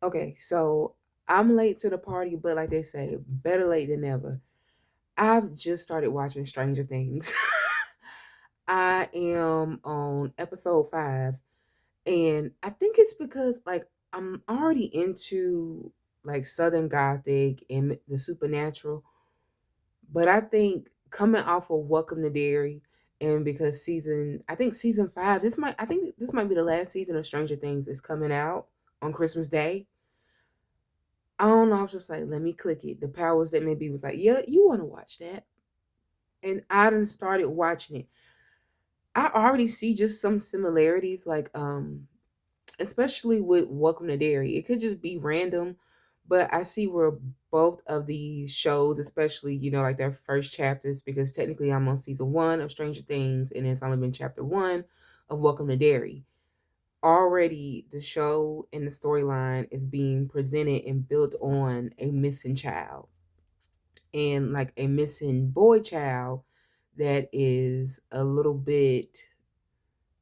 Okay, so I'm late to the party, but like they say, better late than never. I've just started watching Stranger Things. I am on episode 5, and I think it's because like I'm already into like Southern Gothic and the supernatural, but I think coming off of Welcome to Derry, and because I think season 5, I think this might be the last season of Stranger Things is coming out on Christmas Day. I don't know. I was just like, let me click it. The powers that may be was like, yeah, you want to watch that. And I done started watching it. I already see just some similarities, like especially with Welcome to Derry. It could just be random, but I see where both of these shows, especially, like their first chapters, because technically I'm on season 1 of Stranger Things, and it's only been chapter 1 of Welcome to Derry. Already the show and the storyline is being presented and built on a missing child, and like a missing boy child that is a little bit,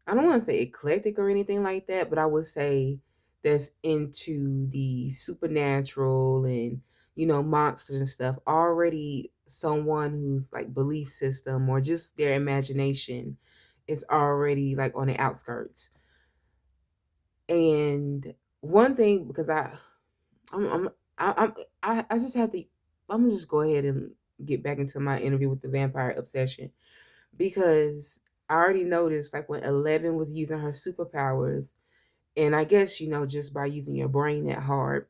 I don't want to say eclectic or anything like that, but I would say that's into the supernatural and, monsters and stuff. Already someone who's like belief system or just their imagination is already like on the outskirts. And one thing, because I'm I'm I just have to, I'm gonna just go ahead and get back into my interview with the vampire obsession, because I already noticed like when 11 was using her superpowers, and I guess just by using your brain that hard,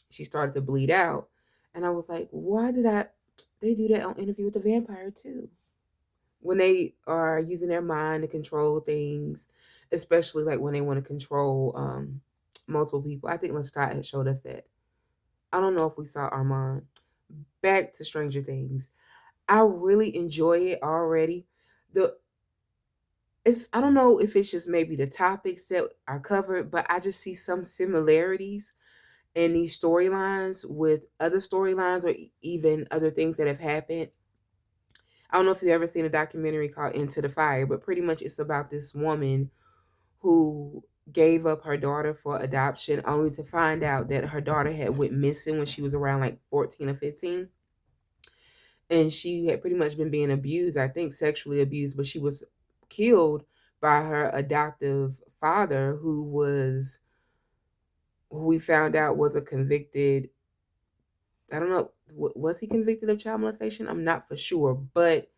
she started to bleed out, and I was like, why did I? They do that on Interview with the Vampire too, when they are using their mind to control things, especially like when they want to control multiple people. I think Lestat had showed us that. I don't know if we saw Armand. Back to Stranger Things. I really enjoy it already. The it's I don't know if it's just maybe the topics that are covered, but I just see some similarities in these storylines with other storylines, or even other things that have happened. I don't know if you've ever seen a documentary called Into the Fire, but pretty much it's about this woman who gave up her daughter for adoption, only to find out that her daughter had went missing when she was around like 14 or 15, and she had pretty much been being abused, I think sexually abused, but she was killed by her adoptive father, who we found out was a convicted, I don't know, was he convicted of child molestation? I'm not for sure, but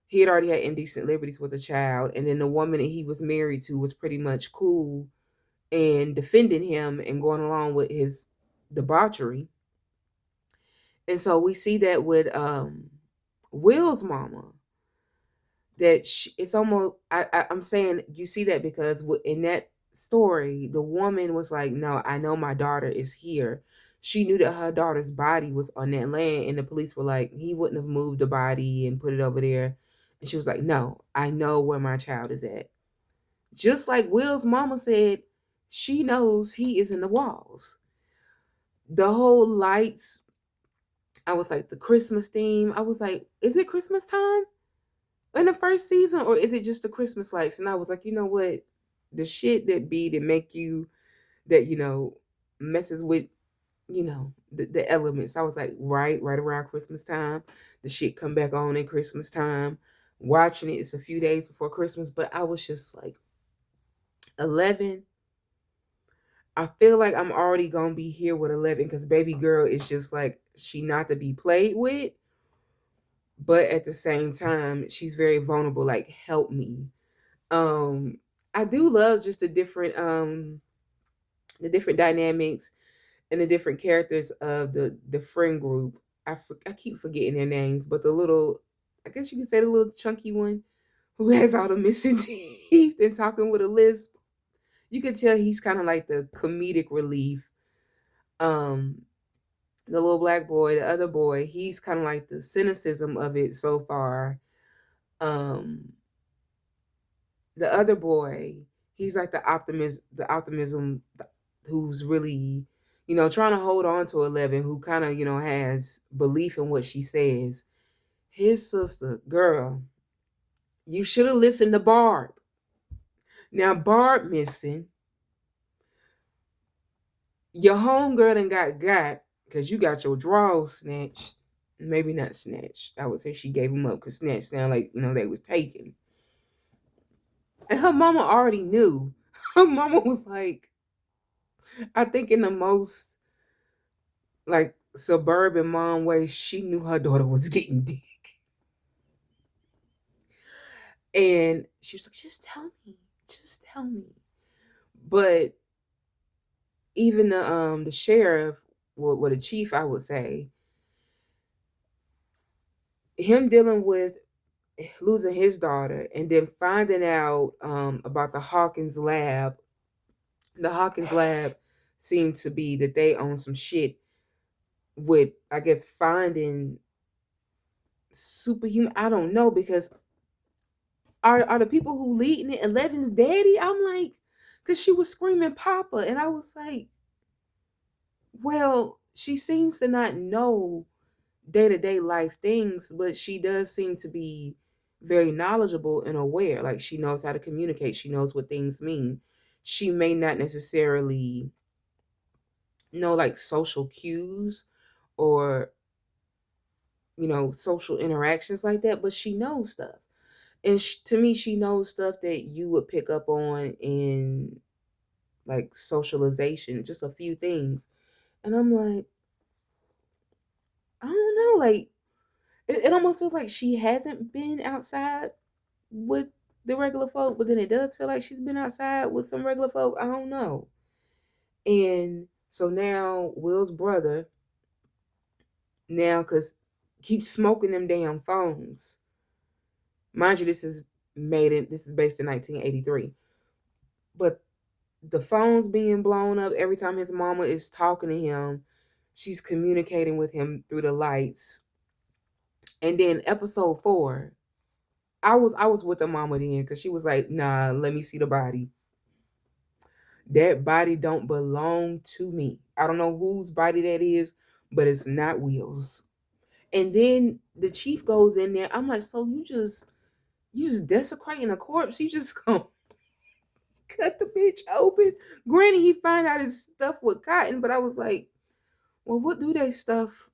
he had already had indecent liberties with a child, and then the woman that he was married to was pretty much cool and defending him and going along with his debauchery. And so we see that with Will's mama, that it's almost, I'm saying you see that because in that story the woman was like, no, I know my daughter is here. She knew that her daughter's body was on that land, and the police were like, he wouldn't have moved the body and put it over there. And she was like, no, I know where my child is at. Just like Will's mama said, she knows he is in the walls. The whole lights, I was like, the Christmas theme, I was like, is it Christmas time in the first season, or is it just the Christmas lights? And I was like, you know what? The shit that make you, that messes with, the elements. I was like, right around Christmas time, the shit come back on at Christmas time. Watching it, it's a few days before Christmas, but I was just like, 11. I feel like I'm already gonna be here with 11, because baby girl is just like, she not to be played with, but at the same time she's very vulnerable. Like, help me. um I do love just the different dynamics and the different characters of the friend group. I keep forgetting their names, but the little, I guess you could say the little chunky one who has all the missing teeth and talking with a lisp. You could tell he's kind of like the comedic relief. um the little black boy, the other boy, he's kind of like the cynicism of it so far. um the other boy, he's like the optimism, who's really, trying to hold on to 11, who kind of, has belief in what she says. His sister, girl, you should have listened to Barb. Now Barb missing, Your homegirl done got because you got your drawers snatched. Maybe not snatched. I would say she gave him up because snatched sound like, they was taken. And her mama already knew. Her mama was like, I think in the most like suburban mom way, she knew her daughter was getting dick. And she was like, just tell me. Just tell me. But even the sheriff, well, the chief, I would say, him dealing with losing his daughter and then finding out about the Hawkins Lab. The Hawkins Lab seemed to be that they own some shit with, I guess, finding superhuman. I don't know, because are the people who leading it Eleven's daddy? I'm like, because she was screaming Papa, and I was like, well, she seems to not know day-to-day life things, but she does seem to be very knowledgeable and aware. Like, she knows how to communicate, she knows what things mean. She may not necessarily know like social cues or social interactions like that, but she knows stuff. And to me, she knows stuff that you would pick up on in like socialization, just a few things. And I'm like, I don't know, like it almost feels like she hasn't been outside with the regular folk, but then it does feel like she's been outside with some regular folk. I don't know. And so now Will's brother, now because keeps smoking them damn phones. Mind you, this is based in 1983. But the phone's being blown up every time his mama is talking to him. She's communicating with him through the lights. And then episode 4, I was with the mama then because she was like, nah, let me see the body. That body don't belong to me. I don't know whose body that is, but it's not Will's. And then the chief goes in there. I'm like, so you just desecrating a corpse? You just gonna cut the bitch open? Granted, he find out his stuff with cotton, but I was like, well, what do they stuff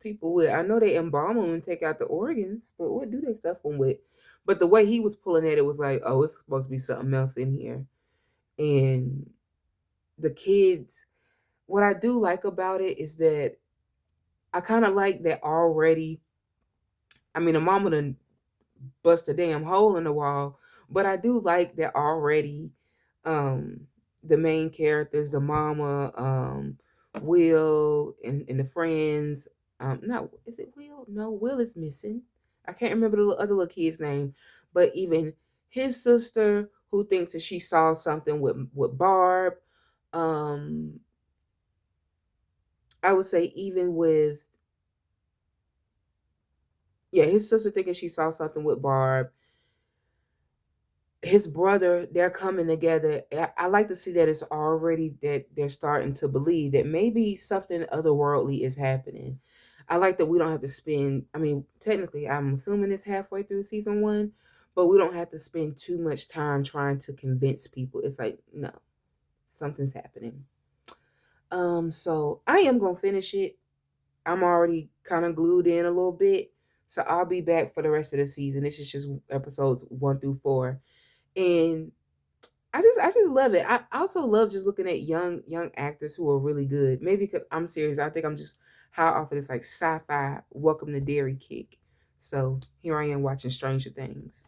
people with? I know they embalm them and take out the organs, but what do they stuff them with? But the way he was pulling at it was like, oh, it's supposed to be something else in here. And the kids, what I do like about it is that I kind of like that already. I mean, the mama done bust a damn hole in the wall, but I do like that already. Um, the main characters, the mama, Will, and the friends. No, is it Will? No, Will is missing. I can't remember the other little kid's name, but even his sister, who thinks that she saw something with Barb. Um, I would say even with, yeah, his sister thinking she saw something with Barb. His brother, they're coming together. I like to see that it's already that they're starting to believe that maybe something otherworldly is happening. I like that we don't have to spend, I mean, technically, I'm assuming it's halfway through season 1, but we don't have to spend too much time trying to convince people. It's like, no, something's happening. So I am gonna finish it. I'm already kind of glued in a little bit. So I'll be back for the rest of the season. This is just episodes 1 through 4. And I just love it. I also love just looking at young actors who are really good. Maybe because I'm serious. I think I'm just high off of this like sci-fi welcome to Dairy kick. So here I am watching Stranger Things.